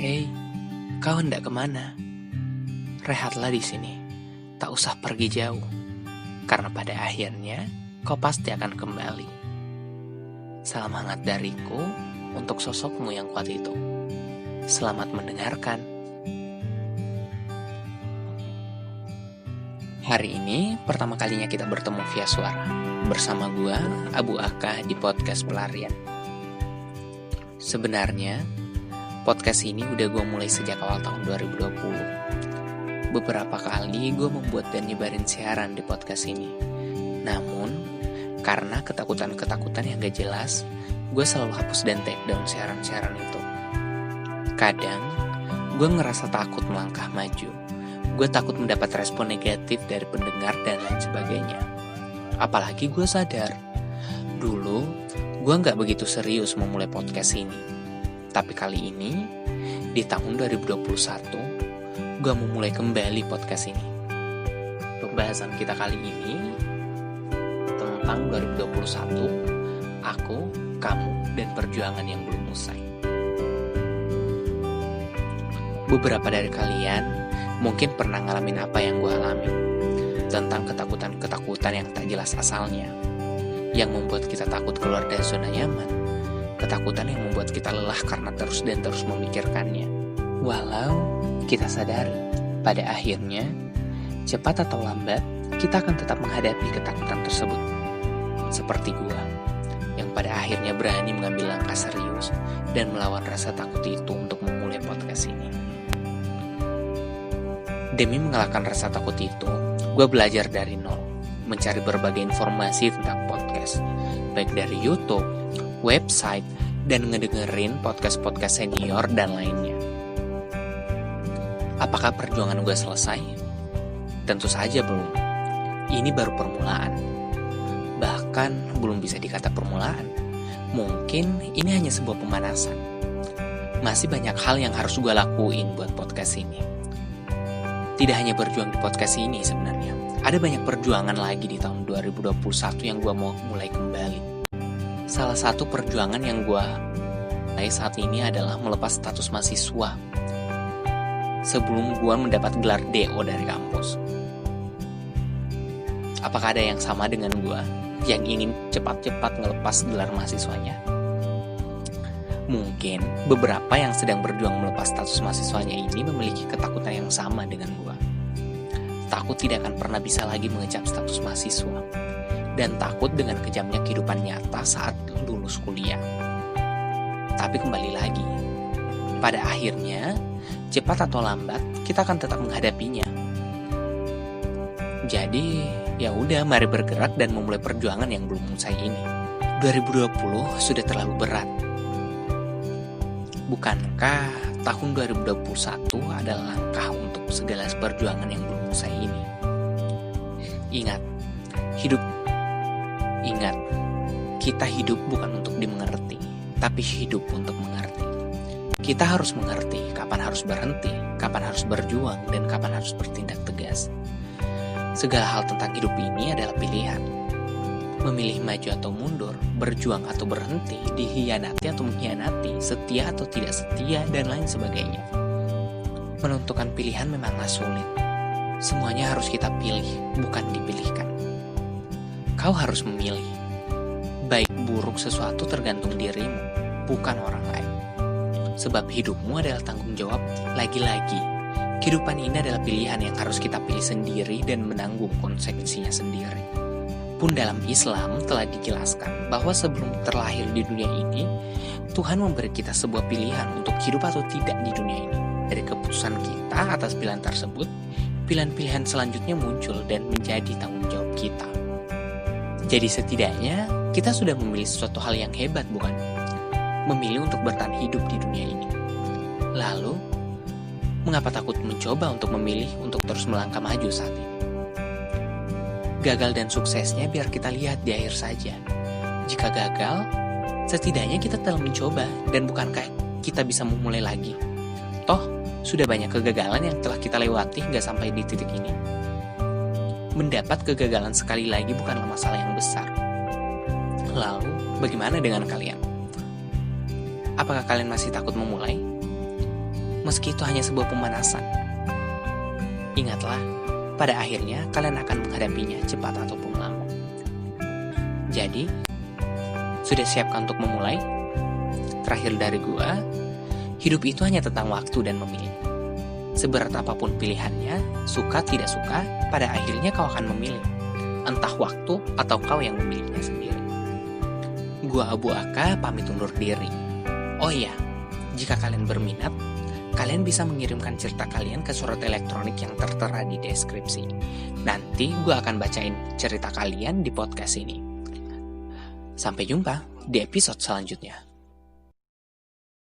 Hei, kau hendak kemana? Rehatlah di sini, tak usah pergi jauh, karena pada akhirnya kau pasti akan kembali. Salam hangat dariku untuk sosokmu yang kuat itu. Selamat mendengarkan. Hari ini pertama kalinya kita bertemu via suara, bersama gua, Abu Aka, di podcast Pelarian. Sebenarnya, podcast ini udah gue mulai sejak awal tahun 2020. Beberapa kali gue membuat dan nyebarin siaran di podcast ini. Namun, karena ketakutan-ketakutan yang gak jelas, gue selalu hapus dan take down siaran-siaran itu. Kadang, gue ngerasa takut melangkah maju. Gue takut mendapat respon negatif dari pendengar dan lain sebagainya. Apalagi gue sadar, dulu gue gak begitu serius memulai podcast ini. Tapi kali ini, di tahun 2021, gue memulai kembali podcast ini. Pembahasan kita kali ini tentang 2021, aku, kamu, dan perjuangan yang belum usai. Beberapa dari kalian mungkin pernah ngalamin apa yang gue alami, tentang ketakutan-ketakutan yang tak jelas asalnya, yang membuat kita takut keluar dari zona nyaman. Ketakutan yang membuat kita lelah karena terus dan terus memikirkannya. Walau kita sadari, pada akhirnya, cepat atau lambat, kita akan tetap menghadapi ketakutan tersebut. Seperti gua, yang pada akhirnya berani mengambil langkah serius dan melawan rasa takut itu untuk memulai podcast ini. Demi mengalahkan rasa takut itu, gua belajar dari nol, mencari berbagai informasi tentang podcast, baik dari YouTube, website, dan ngedengerin podcast-podcast senior dan lainnya. Apakah perjuangan gue selesai? Tentu saja belum. Ini baru permulaan. Bahkan belum bisa dikata permulaan. Mungkin ini hanya sebuah pemanasan. Masih banyak hal yang harus gue lakuin buat podcast ini. Tidak hanya berjuang di podcast ini sebenarnya. Ada banyak perjuangan lagi di tahun 2021 yang gue mau mulai kembali. Salah satu perjuangan yang gue mulai saat ini adalah melepas status mahasiswa sebelum gue mendapat gelar DO dari kampus. Apakah ada yang sama dengan gue yang ingin cepat-cepat ngelepas gelar mahasiswanya? Mungkin beberapa yang sedang berjuang melepas status mahasiswanya ini memiliki ketakutan yang sama dengan gue. Takut tidak akan pernah bisa lagi mengecap status mahasiswa, dan takut dengan kejamnya kehidupan nyata saat lulus kuliah. Tapi kembali lagi, pada akhirnya, cepat atau lambat, kita akan tetap menghadapinya. Jadi, ya udah, mari bergerak dan memulai perjuangan yang belum usai ini. 2020 sudah terlalu berat. Bukankah tahun 2021 adalah langkah untuk segala perjuangan yang belum usai ini? Ingat, kita hidup bukan untuk dimengerti, tapi hidup untuk mengerti. Kita harus mengerti kapan harus berhenti, kapan harus berjuang, dan kapan harus bertindak tegas. Segala hal tentang hidup ini adalah pilihan. Memilih maju atau mundur, berjuang atau berhenti, dihianati atau mengkhianati, setia atau tidak setia, dan lain sebagainya. Menentukan pilihan memanglah sulit. Semuanya harus kita pilih, bukan dipilihkan. Kau harus memilih. Baik buruk sesuatu tergantung dirimu, bukan orang lain. Sebab hidupmu adalah tanggung jawab. Lagi-lagi, kehidupan ini adalah pilihan yang harus kita pilih sendiri dan menanggung konsekuensinya sendiri. Pun dalam Islam telah dijelaskan bahwa sebelum terlahir di dunia ini, Tuhan memberi kita sebuah pilihan untuk hidup atau tidak di dunia ini. Dari keputusan kita atas pilihan tersebut, pilihan-pilihan selanjutnya muncul dan menjadi tanggung jawab kita. Jadi setidaknya kita sudah memilih sesuatu hal yang hebat, bukan? Memilih untuk bertahan hidup di dunia ini. Lalu, mengapa takut mencoba untuk memilih untuk terus melangkah maju saat ini? Gagal dan suksesnya biar kita lihat di akhir saja. Jika gagal, setidaknya kita telah mencoba, dan bukankah kita bisa memulai lagi? Toh, sudah banyak kegagalan yang telah kita lewati hingga sampai di titik ini. Mendapat kegagalan sekali lagi bukanlah masalah yang besar. Lalu, bagaimana dengan kalian? Apakah kalian masih takut memulai? meski itu hanya sebuah pemanasan. Ingatlah, pada akhirnya kalian akan menghadapinya cepat ataupun lambat. Jadi, sudah siapkah untuk memulai? Terakhir dari gua, hidup itu hanya tentang waktu dan memilih. Seberat apapun pilihannya, suka tidak suka, pada akhirnya kau akan memilih. Entah waktu atau kau yang memilihnya sendiri. Gua Abu Aka pamit undur diri. Oh iya, jika kalian berminat, kalian bisa mengirimkan cerita kalian ke surat elektronik yang tertera di deskripsi. Nanti gua akan bacain cerita kalian di podcast ini. Sampai jumpa di episode selanjutnya.